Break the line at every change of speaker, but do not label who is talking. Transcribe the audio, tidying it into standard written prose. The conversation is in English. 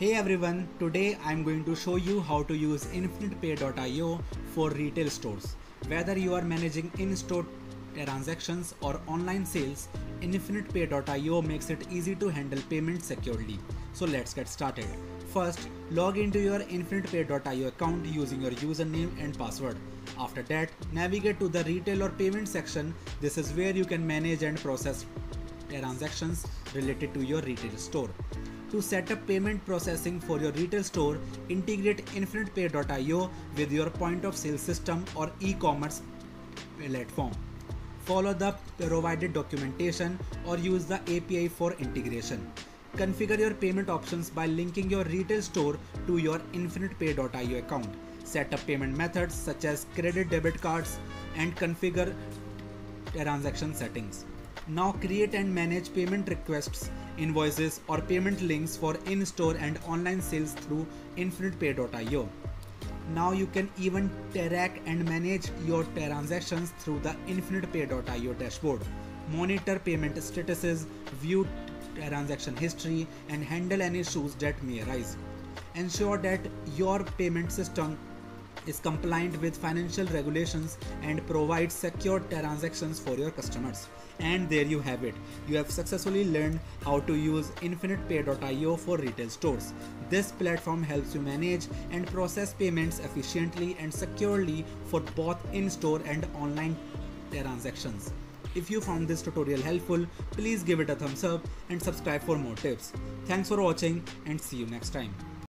Hey everyone, today I'm going to show you how to use Infinitepay.io for retail stores. Whether you are managing in-store transactions or online sales, Infinitepay.io makes it easy to handle payments securely. So let's get started. First, log into your Infinitepay.io account using your username and password. After that, navigate to the retail or payment section. This is where you can manage and process transactions related to your retail store. To set up payment processing for your retail store, integrate Infinitepay.io with your point of sale system or e-commerce platform. Follow the provided documentation or use the API for integration. Configure your payment options by linking your retail store to your Infinitepay.io account. Set up payment methods such as credit debit cards and configure transaction settings. Now create and manage payment requests, invoices or payment links for in-store and online sales through Infinitepay.io. Now you can even track and manage your transactions through the Infinitepay.io dashboard. Monitor payment statuses, view transaction history and handle any issues that may arise. Ensure that your payment system is compliant with financial regulations and provides secure transactions for your customers. And there you have it. You have successfully learned how to use Infinitepay.io for retail stores. This platform helps you manage and process payments efficiently and securely for both in-store and online transactions. If you found this tutorial helpful, please give it a thumbs up and subscribe for more tips. Thanks for watching and see you next time.